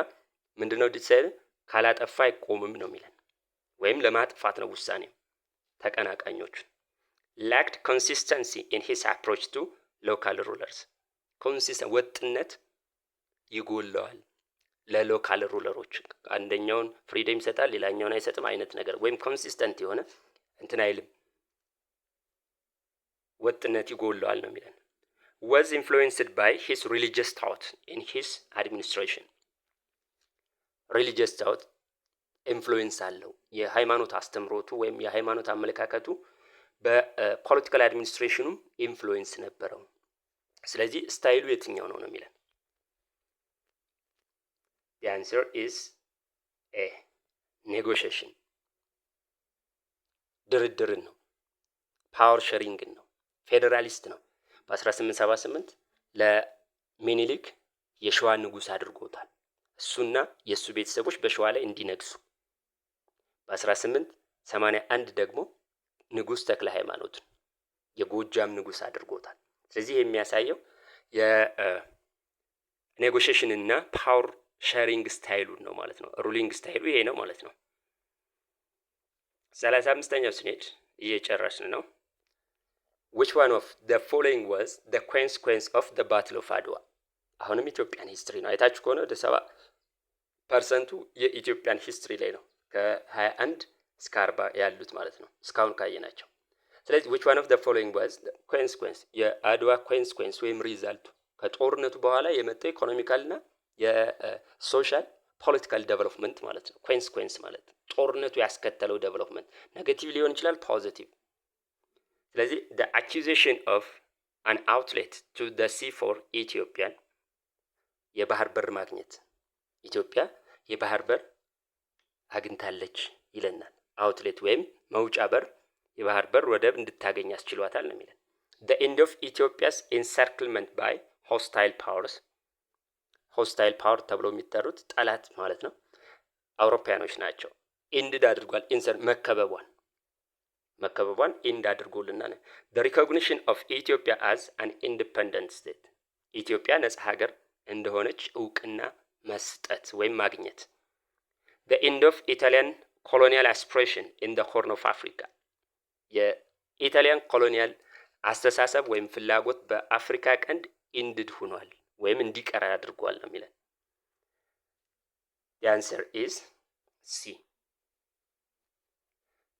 ምንድነው ዲሳይድ ካላጠፋ አይቆምም ነው የሚለን ወይም ለማጥፋት ነው ውሳኔው ተቀናቃኞቹ lacked consistency in his approach to local rulers consistent ወጥነት ይጎለዋል ለሎካል ሩለሮች አንደኛውን ፍሪደም ይሰጣል ሌላኛውን አይሰጥም አይነት ነገር ወይም ኮንሲስተንት የሆነ እንትን አይልም ወጥነት ይጎለዋል ነው የሚለን was influenced by his religious thought in his administration religious thought ኢንፍሉዌንስ አለው የሃይማኖት አስተምሮቱ ወይም የሃይማኖት አመለካከቱ በፖለቲካል አድሚኒስትሬሽኑ ኢንፍሉዌንስ ነበረው። ስለዚህ ስታይሉ የትኛው ነው የሚለን the answer is a negotiation ድርድርን ነው ፓወር ሼሪንግን ነው ፌደራሊስት ነው። በ1878 ለሚኒሊክ የሸዋ ንጉስ አድርጎታል እሱና የሱ ቤተሰቦች በሸዋ ላይ እንዲነግሱ በ1881 ደግሞ ንጉስ ተክለ ሃይማኖት የጎጃም ንጉስ አድርጎታል። ስለዚህ የሚያሳየው የኔጎሽዬሽን እና ፓወር ሼሪንግ ስታይሉን ነው ማለት ነው። ሩሊንግ ስታይሉ ይሄ ነው ማለት ነው። 35ኛው ስኔድ እየጨረስን ነው። which one of the following was the consequence of the battle of Adwa? አሁንም ኢትዮጵያን ሂስትሪ ነው። አይታችሁ ከሆነ ወደ 70% የኢትዮጵያን ሂስትሪ ላይ ነው ከ21 እስከ 40 ያሉት ማለት ነው እስካሁን ካየናቸው። ስለዚህ which one of the following was the consequence የአድዋ consequence ወይም ሪዛልቱ ከጦርነቱ በኋላ የመጣው ኢኮኖሚካልና የሶሻል ፖለቲካል ዴቨሎፕመንት ማለት ነው። consequence ማለት ጦርነቱ ያስከተለው ዴቨሎፕመንት ኔጌቲቭ ሊሆን ይችላል ፖዚቲቭ። ስለዚህ the accusation of an outlet to the sea for Ethiopian የባህር በር ማግኘት ኢትዮጵያ የባህር በር አግኝታለች ይለናል። አውትሌት ወይም መውጫ በር የባህር በር ወደብ እንድታገኝ ያስችሏታል ነው የሚለን። the end of Ethiopia's encirclement by hostile powers ሆስታይል ፓወር ተብሎ የሚጠሩት ጠላት ማለት ነው አውሮፓያኖች ናቸው። ኢንድ አድርጓል ኢንሰር መከበቧን ኢንድ አድርጎልናል። the recognition of Ethiopia as an independent state ኢትዮጵያ ነጻ ሀገር እንደሆነች እውቅና መስጠት ወይም ማግኘት። the end of Italian colonial aspiration in the Horn of Africa የኢጣሊያን ኮሎኒያል አስተሳሰብ ወይም ፍላጎት በአፍሪካ ቀንድ ኢንድድ ሆኗል ወይም እንዲቀር አድርጓል ነው የሚለን። the answer is C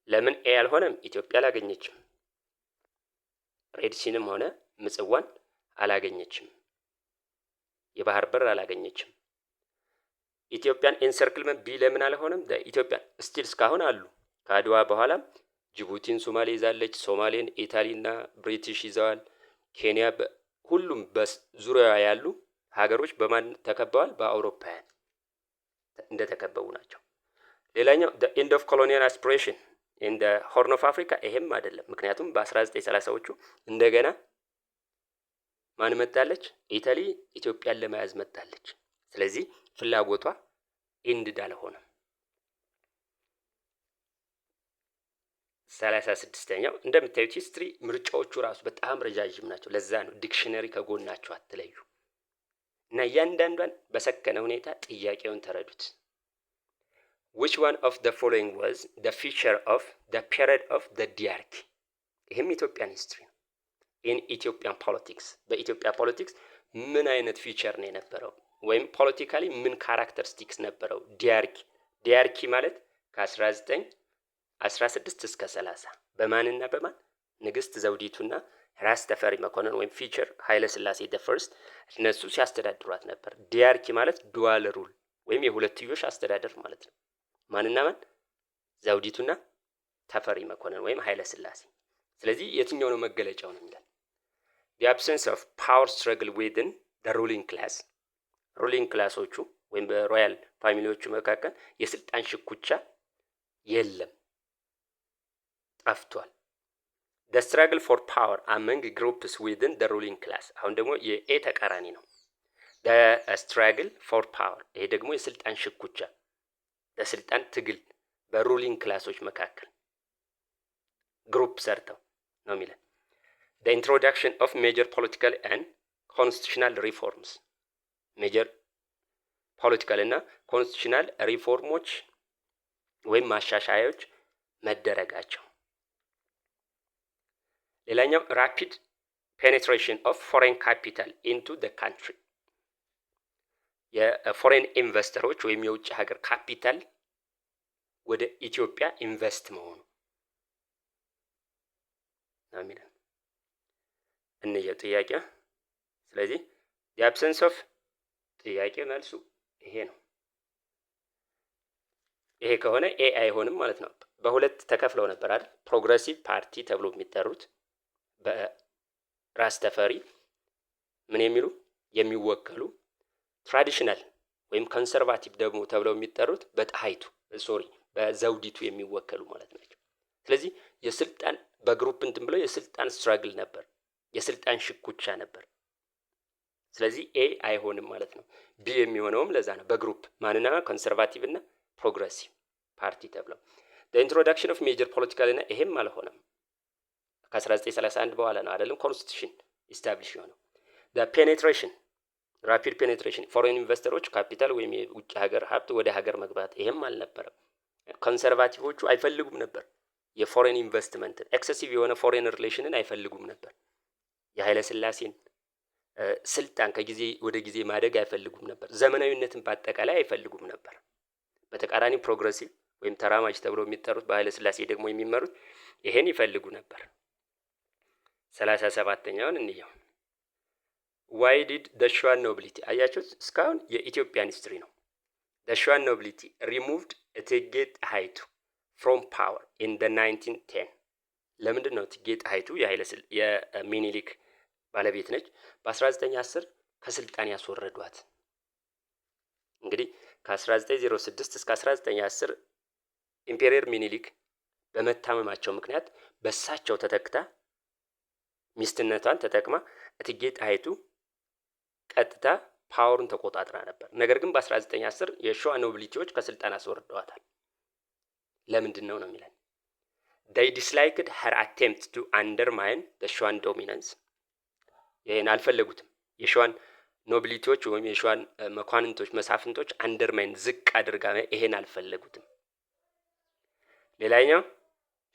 ለምን ኤ አልሆነም? ኢትዮጵያ አላገኘችም። ሬድሲንም ሆነ ምጽዋን አላገኘችም። የባህር በር አላገኘችም። ኢትዮጵያን ኢንሰርክልመንት ቢ ለምን አልሆነም? ኢትዮጵያን ስቲል እስካሁን አሉ። ከአድዋ በኋላ ጅቡቲን ሶማሌ ይዛለች፣ ሶማሌን ኢታሊና ብሪቲሽ ይዘዋል። ኬንያ ሁሉም በዙሪያዋ ያሉ ሀገሮች በማን ተከበዋል? በአውሮፓውያን እንደተከበቡ ናቸው። ሌላኛው the end of colonial aspiration in the Horn of Africa ይሄም አይደለም። ምክንያቱም በ1930ዎቹ እንደገና ማን መጣለች? ኢታሊ ኢትዮጵያን ለመያዝ መጣለች። ስለዚህ ፍላጎቷ ኢንድድ አልሆነም። 36ኛው እንደምታዩት ሂስትሪ ምርጫዎቹ ራሱ በጣም ረጃጅም ናቸው። ለዛ ነው ዲክሽነሪ ከጎናቸው አትለዩ እና እያንዳንዷን በሰከነ ሁኔታ ጥያቄውን ተረዱት። which one of the following was the feature of the period of the diarchy? ይህም ኢትዮጵያን ሂስትሪ ነው። in Ethiopian politics በኢትዮጵያ ፖለቲክስ ምን አይነት ፊቸር ነው የነበረው ወይም ፖለቲካሊ ምን ካራክተሪስቲክስ ነበረው? ዲያርኪ ማለት ከ1916 እስከ 30 በማንና በማን ንግስት ዘውዲቱና ራስ ተፈሪ መኮንን ወይም ፊቸር ኃይለ ሥላሴ the first እነሱ ሲያስተዳድሯት ነበር። ዲያርኪ ማለት ዱዋል ሩል ወይም የሁለትዮሽ አስተዳደር ማለት ነው። ማንና ማን? ዘውዲቱና ተፈሪ መኮንን ወይም ኃይለ ሥላሴ። ስለዚህ የትኛው ነው መገለጫው ነው የሚላል the absence of power struggle within the ruling class ሩሊንግ ክላሶቹ ወይም በሮያል ፋሚሊዎቹ መካከል የስልጣን ሽኩቻ የለም፣ ጠፍቷል። the struggle for power among groups within the ruling class አሁን ደግሞ የኤ ተቃራኒ ነው። the struggle for power ይሄ ደግሞ የስልጣን ሽኩቻ ለስልጣን ትግል በሩሊንግ ክላሶች መካከል ግሩፕ ሰርተው ነው የሚለው the introduction of major political and constitutional reforms ሜጀር ፖለቲካል እና ኮንስቲቱሽናል ሪፎርሞች ወይም ማሻሻያዎች መደረጋቸው። ሌላኛው ራፒድ ፔኔትሬሽን ኦፍ ፎሬን ካፒታል ኢንቱ ዘ ካንትሪ የፎሬን ኢንቨስተሮች ወይም የውጭ ሀገር ካፒታል ወደ ኢትዮጵያ ኢንቨስት መሆኑ ነው የሚለው እንየው ጥያቄ። ስለዚህ the absence of ጥያቄ መልሱ ይሄ ነው። ይሄ ከሆነ ኤ አይሆንም ማለት ነው። በሁለት ተከፍለው ነበር አይደል? ፕሮግሬሲቭ ፓርቲ ተብሎ የሚጠሩት በራስ ተፈሪ ምን የሚሉ የሚወከሉ፣ ትራዲሽናል ወይም ኮንሰርቫቲቭ ደግሞ ተብለው የሚጠሩት በዘውዲቱ የሚወከሉ ማለት ናቸው። ስለዚህ የስልጣን በግሩፕ እንትን ብለው የስልጣን ስትራግል ነበር፣ የስልጣን ሽኩቻ ነበር። ስለዚህ ኤ አይሆንም ማለት ነው። ቢ የሚሆነውም ለዛ ነው። በግሩፕ ማንና ኮንሰርቫቲቭ እና ፕሮግሬሲቭ ፓርቲ ተብለው the introduction of major political እና ይሄም አልሆነም። ከ1931 በኋላ ነው አይደለም ኮንስቲቱሽን ኢስታብሊሽ የሆነው። the penetration rapid penetration ፎሬን ኢንቨስተሮች ካፒታል ወይም የውጭ ሀገር ሀብት ወደ ሀገር መግባት ይሄም አልነበረም። ኮንሰርቫቲቮቹ አይፈልጉም ነበር የፎሬን ኢንቨስትመንትን፣ ኤክሰሲቭ የሆነ ፎሬን ሪሌሽንን አይፈልጉም ነበር። የኃይለ ሥላሴን ስልጣን ከጊዜ ወደ ጊዜ ማደግ አይፈልጉም ነበር። ዘመናዊነትን በአጠቃላይ አይፈልጉም ነበር። በተቃራኒ ፕሮግሬሲቭ ወይም ተራማጅ ተብለው የሚጠሩት በኃይለ ሥላሴ ደግሞ የሚመሩት ይሄን ይፈልጉ ነበር። 37ኛውን እንየው። why did the Shuan nobility አያችሁት? እስካሁን የኢትዮጵያን ሂስትሪ ነው። the Shuan nobility removed እቴጌ ጣይቱ from power in the 1910 ለምንድን ነው እቴጌ ጣይቱ የሚኒሊክ ባለቤት ነች። በ1910 ከስልጣን ያስወረዷት። እንግዲህ ከ1906 እስከ 1910 ኢምፔሪየር ሚኒሊክ በመታመማቸው ምክንያት በሳቸው ተተክታ ሚስትነቷን ተጠቅማ እቴጌ ጣይቱ ቀጥታ ፓወርን ተቆጣጥራ ነበር። ነገር ግን በ1910 የሸዋ ኖቢሊቲዎች ከስልጣን አስወርደዋታል። ለምንድን ነው የሚለን they disliked her attempt to undermine the Shuan dominance ይሄን አልፈለጉትም። የሸዋን ኖቢሊቲዎች ወይም የሸዋን መኳንንቶች መሳፍንቶች አንደርማይን ዝቅ አድርጋ ይሄን አልፈለጉትም። ሌላኛው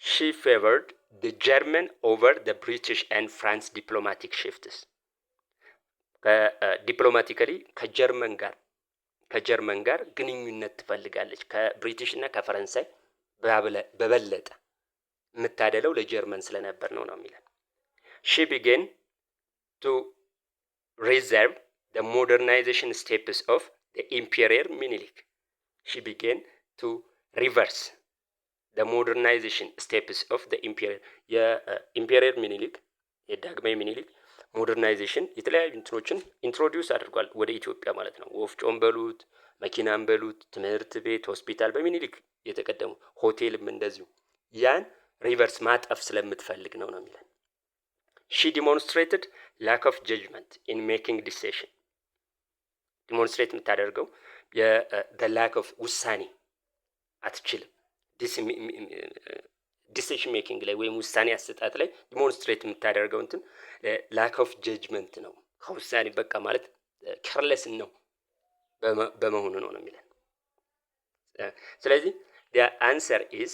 she favored the German over the British and France diplomatic shifts ዲፕሎማቲካሊ ከጀርመን ጋር ግንኙነት ትፈልጋለች። ከብሪቲሽ እና ከፈረንሳይ በበለጠ የምታደለው ለጀርመን ስለነበር ነው የሚለን she began to reserve the modernization steps of the Emperor Minilik she began to reverse the modernization steps of the Emperor Minilik የዳግማዊ ሚኒሊክ ሞደርናይዜሽን የተለያዩ እንትኖችን ኢንትሮዲውስ አድርጓል ወደ ኢትዮጵያ ማለት ነው። ወፍጮን በሉት፣ መኪናን በሉት፣ ትምህርት ቤት፣ ሆስፒታል በሚኒሊክ የተቀደሙ ሆቴልም እንደዚሁ ያን ሪቨርስ ማጠፍ ስለምትፈልግ ነው የሚለን she demonstrated lack of judgment in making decision ዲሞንስትሬት የምታደርገው ላክ ኦፍ ውሳኔ አትችልም። ዲሲሽን ሜኪንግ ላይ ወይም ውሳኔ አሰጣጥ ላይ ዲሞንስትሬት የምታደርገው እንትን ላክ ኦፍ ጀጅመንት ነው። ከውሳኔ በቃ ማለት ከርለስን ነው በመሆኑ ነው የሚለን። ስለዚህ አንሰር ኢዝ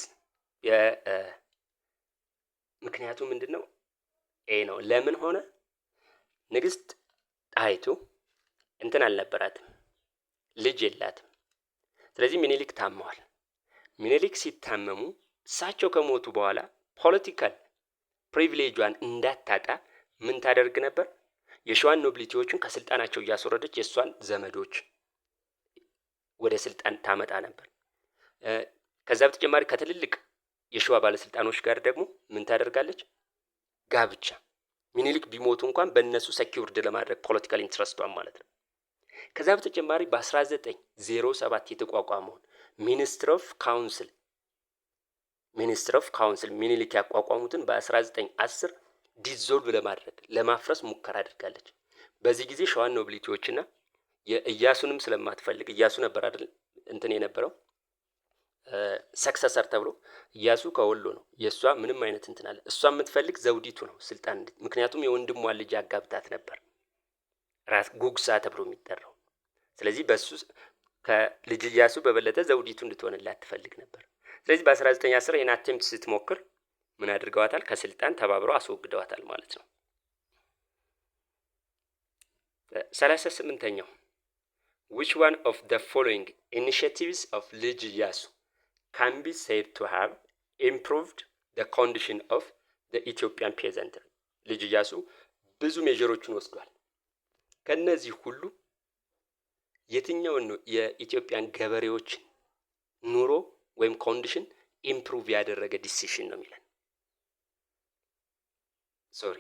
ምክንያቱ ምንድን ነው? ኤ ነው። ለምን ሆነ? ንግስት ጣይቱ እንትን አልነበራትም፣ ልጅ የላትም። ስለዚህ ሚኒሊክ ታመዋል። ሚኒሊክ ሲታመሙ እሳቸው ከሞቱ በኋላ ፖለቲካል ፕሪቪሌጇን እንዳታጣ ምን ታደርግ ነበር? የሸዋን ኖቢሊቲዎችን ከስልጣናቸው እያስወረደች የእሷን ዘመዶች ወደ ስልጣን ታመጣ ነበር። ከዛ በተጨማሪ ከትልልቅ የሸዋ ባለስልጣኖች ጋር ደግሞ ምን ታደርጋለች? ጋብቻ። ሚኒሊክ ቢሞቱ እንኳን በእነሱ ሰኪውርድ ለማድረግ ፖለቲካል ኢንትረስቷን ማለት ነው። ከዛ በተጨማሪ በ1907 የተቋቋመውን ሚኒስትር ኦፍ ካውንስል ሚኒሊክ ያቋቋሙትን በ1910 ዲዞልቭ ለማድረግ ለማፍረስ ሙከራ አድርጋለች። በዚህ ጊዜ ሸዋን ኖቢሊቲዎችና የኢያሱንም ስለማትፈልግ ኢያሱ ነበር አይደል እንትን የነበረው ሰክሰሰር ተብሎ ኢያሱ ከወሎ ነው። የእሷ ምንም አይነት እንትን አለ። እሷ የምትፈልግ ዘውዲቱ ነው ስልጣን፣ ምክንያቱም የወንድሟን ልጅ አጋብታት ነበር ራስ ጉግሳ ተብሎ የሚጠራው። ስለዚህ በሱ ከልጅ ኢያሱ በበለጠ ዘውዲቱ እንድትሆንላት ትፈልግ ነበር። ስለዚህ በ1910 ይህን አቴምፕት ስትሞክር ምን አድርገዋታል? ከስልጣን ተባብረው አስወግደዋታል ማለት ነው። 38ኛው which one of the following initiatives of ልጅ ኢያሱ can be said to have improved the condition of the Ethiopian peasant? ልጅ ኢያሱ ብዙ ሜጀሮችን ወስዷል። ከነዚህ ሁሉ የትኛውን ነው የኢትዮጵያን ገበሬዎች ኑሮ ወይም ኮንዲሽን ኢምፕሩቭ ያደረገ ዲሲሽን ነው የሚለን? ሶሪ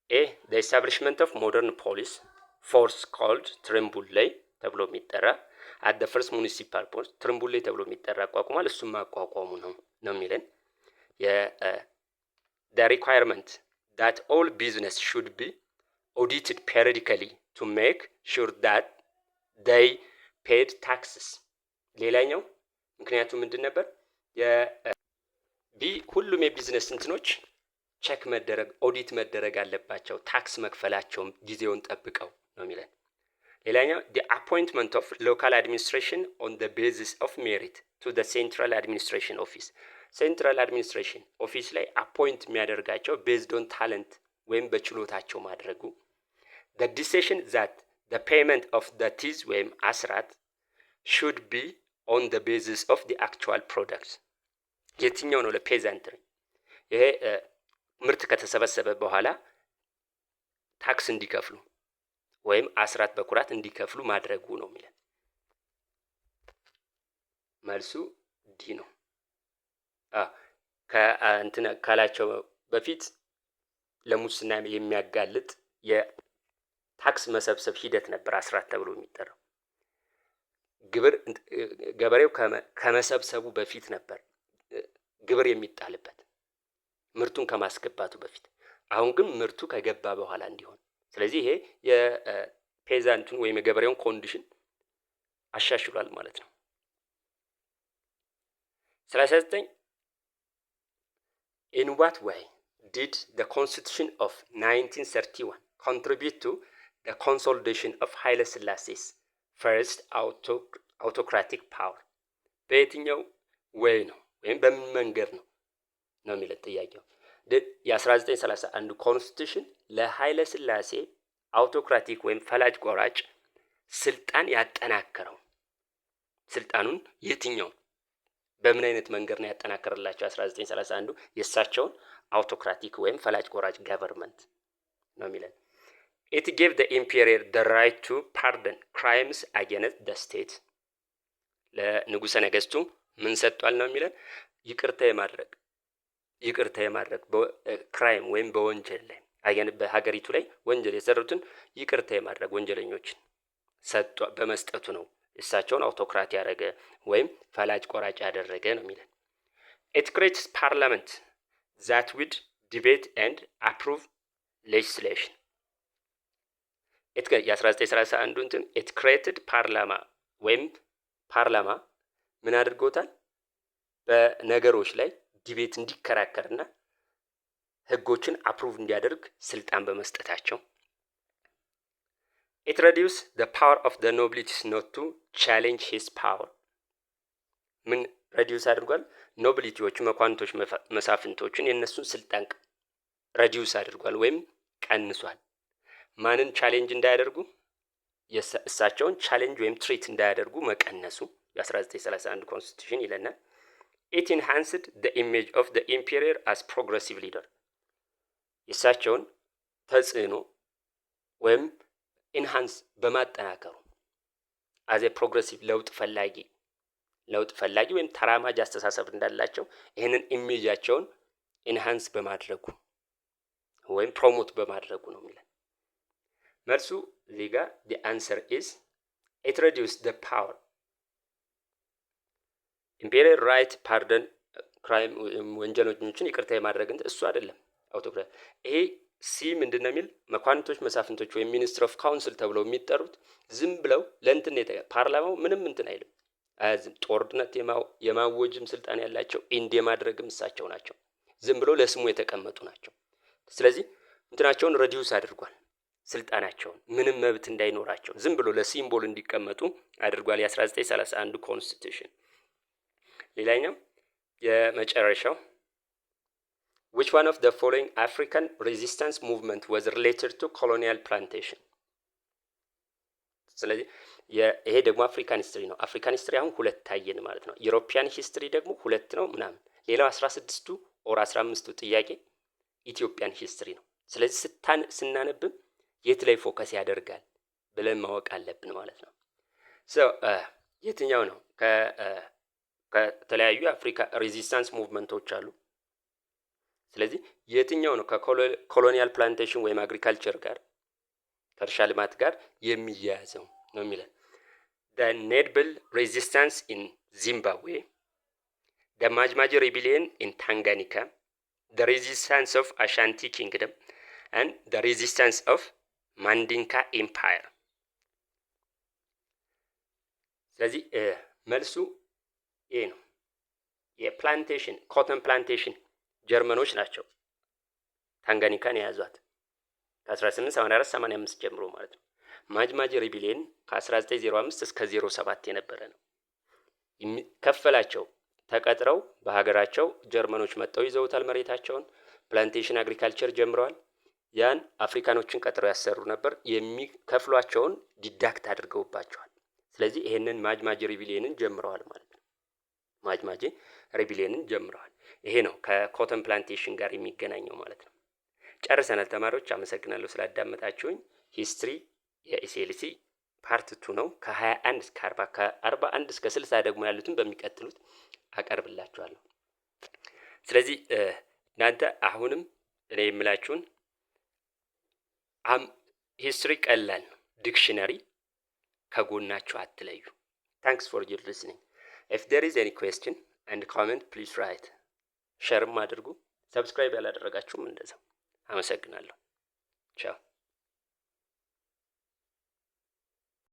ኤ the establishment of modern police force called ትርንቡሌ ተብሎ የሚጠራ at the first municipal post ትርንቡሌ ተብሎ የሚጠራ አቋቁሟል። እሱም ማቋቋሙ ነው የሚለን። the requirement that all business should be audited periodically to make sure that they paid taxes። ሌላኛው ምክንያቱ ምንድን ነበር? ሁሉም የቢዝነስ እንትኖች ቼክ መደረግ ኦዲት መደረግ አለባቸው፣ ታክስ መክፈላቸውም ጊዜውን ጠብቀው ነው የሚለን። ሌላኛው the appointment of local administration on the basis of merit to the central administration office ሴንትራል አድሚኒስትሬሽን ኦፊስ ላይ አፖይንት የሚያደርጋቸው ቤዝድ ኦን ታለንት ወይም በችሎታቸው ማድረጉ። the decision that the payment of the ቲዝ ወይም አስራት should be on the basis of the actual products የትኛው ነው ለፔዛንትሪ ይሄ ምርት ከተሰበሰበ በኋላ ታክስ እንዲከፍሉ ወይም አስራት በኩራት እንዲከፍሉ ማድረጉ ነው የሚለን። መልሱ ዲ ነው። ከእንትን ካላቸው በፊት ለሙስና የሚያጋልጥ የታክስ መሰብሰብ ሂደት ነበር አስራት ተብሎ የሚጠራው። ግብር ገበሬው ከመሰብሰቡ በፊት ነበር ግብር የሚጣልበት ምርቱን ከማስገባቱ በፊት። አሁን ግን ምርቱ ከገባ በኋላ እንዲሆን። ስለዚህ ይሄ የፔዛንቱን ወይም የገበሬውን ኮንዲሽን አሻሽሏል ማለት ነው። 39 In what way did the Constitution of 1931 contribute to the consolidation of ኃይለ ሥላሴ's first autocratic power? በየትኛው ወይ ነው ወይም በምን መንገድ ነው የሚለው ጥያቄው። የ1931 ኮንስቲቱሽን ለኃይለ ሥላሴ አውቶክራቲክ ወይም ፈላጭ ቆራጭ ስልጣን ያጠናከረው ስልጣኑን የትኛው በምን አይነት መንገድ ነው ያጠናከረላቸው? 1931 የእሳቸውን አውቶክራቲክ ወይም ፈላጭ ቆራጭ ገቨርንመንት ነው የሚለን። It gave the emperor the right to pardon crimes against the state ለንጉሠ ነገሥቱ ምን ሰጥቷል ነው የሚለን? ይቅርታ የማድረግ ክራይም ወይም በወንጀል ላይ በሀገሪቱ ላይ ወንጀል የሰሩትን ይቅርታ የማድረግ ወንጀለኞችን በመስጠቱ ነው እሳቸውን አውቶክራት ያደረገ ወይም ፈላጭ ቆራጭ ያደረገ ነው የሚለን። It creates parliament that would debate and approve legislation የ1931 እንትን ኢት ክሬትድ ፓርላማ ወይም ፓርላማ ምን አድርጎታል? በነገሮች ላይ ዲቤት እንዲከራከርና ህጎችን አፕሩቭ እንዲያደርግ ስልጣን በመስጠታቸው። ኢት reduce the power of the nobilities not to challenge his power ምን ሬዲዩስ አድርጓል? ኖቢሊቲዎቹ መኳንቶች፣ መሳፍንቶችን የነሱን ስልጣን ሬዲዩስ አድርጓል ወይም ቀንሷል። ማንን ቻሌንጅ እንዳያደርጉ? እሳቸውን ቻሌንጅ ወይም ትሪት እንዳያደርጉ መቀነሱ የ1931 ኮንስቲቱሽን ይለናል። ኢት ኢንሃንስድ the image of the emperor as progressive leader የእሳቸውን ተጽዕኖ ወይም ኢንሃንስ በማጠናከሩ አዜ ፕሮግሬሲቭ ለውጥ ፈላጊ ወይም ተራማጅ አስተሳሰብ እንዳላቸው ይህንን ኢሜጃቸውን ኢንሃንስ በማድረጉ ወይም ፕሮሞት በማድረጉ ነው የሚለን። መልሱ እዚህ ጋር the answer is it reduced the power imperial right pardon crime ወንጀለኞችን ይቅርታ የማድረግ እሱ አይደለም። አውቶክራት ይሄ ሲ ምንድን ነው የሚል መኳንቶች፣ መሳፍንቶች ወይም ሚኒስትር ኦፍ ካውንስል ተብለው የሚጠሩት ዝም ብለው ለእንትን ፓርላማው ምንም እንትን አይልም። ጦርነት የማወጅም ስልጣን ያላቸው ኢንድ የማድረግም እሳቸው ናቸው። ዝም ብለው ለስሙ የተቀመጡ ናቸው። ስለዚህ እንትናቸውን ሬዲዩስ አድርጓል። ስልጣናቸውን ምንም መብት እንዳይኖራቸው ዝም ብሎ ለሲምቦል እንዲቀመጡ አድርጓል የ1931 ኮንስቲቱሽን። ሌላኛው የመጨረሻው which one of the following African resistance movement was related to colonial plantation? ስለዚህ ይሄ ደግሞ አፍሪካን ሂስትሪ ነው። አፍሪካን ሂስትሪ አሁን ሁለት ታየን ማለት ነው። ዩሮፒያን ሂስትሪ ደግሞ ሁለት ነው ምናምን። ሌላው 16ቱ ኦር 15ቱ ጥያቄ ኢትዮጵያን ሂስትሪ ነው። ስለዚህ ስናነብም የት ላይ ፎከስ ያደርጋል ብለን ማወቅ አለብን ማለት ነው። የትኛው ነው? ከተለያዩ የአፍሪካ ሬዚስታንስ ሙቭመንቶች አሉ። ስለዚህ የትኛው ነው ከኮሎኒያል ፕላንቴሽን ወይም አግሪካልቸር ጋር ከእርሻ ልማት ጋር የሚያያዘው ነው የሚለን። the Nedbel resistance in Zimbabwe, the Maji rebellion in Tanganyika, the resistance of Ashanti Kingdom and the resistance of Mandinka Empire። ስለዚህ መልሱ ይሄ ነው። የፕላንቴሽን ኮተን ፕላንቴሽን ጀርመኖች ናቸው ታንጋኒካን የያዟት ከ1884-85 ጀምሮ ማለት ነው። ማጅ ሪቢሊየን ከ1905 እስከ 07 የነበረ ነው። ከፈላቸው ተቀጥረው በሀገራቸው ጀርመኖች መጥተው ይዘውታል መሬታቸውን። ፕላንቴሽን አግሪካልቸር ጀምረዋል። ያን አፍሪካኖችን ቀጥረው ያሰሩ ነበር። የሚከፍሏቸውን ዲዳክት አድርገውባቸዋል። ስለዚህ ይሄንን ማጅ ሪቢሊየንን ጀምረዋል ማለት ነው። ማጅ ሪቢሊየንን ጀምረዋል። ይሄ ነው ከኮተን ፕላንቴሽን ጋር የሚገናኘው ማለት ነው። ጨርሰናል ተማሪዎች፣ አመሰግናለሁ ስላዳመጣችሁኝ። ሂስትሪ የኤስኤልሲ ፓርት 2 ነው። ከ21 እስከ 40 ከ41 እስከ 60 ደግሞ ያሉትን በሚቀጥሉት አቀርብላችኋለሁ። ስለዚህ እናንተ አሁንም እኔ የምላችሁን ሂስትሪ ቀላል ነው። ዲክሽነሪ ከጎናችሁ አትለዩ። ታንክስ ፎር ዩር ሊስኒንግ። ኢፍ ዜር ኢዝ ኤኒ ኩዌስችን ኤንድ ኮሜንት ፕሊዝ ራይት። ሼርም አድርጉ። ሰብስክራይብ ያላደረጋችሁም እንደዛው። አመሰግናለሁ። ቻው።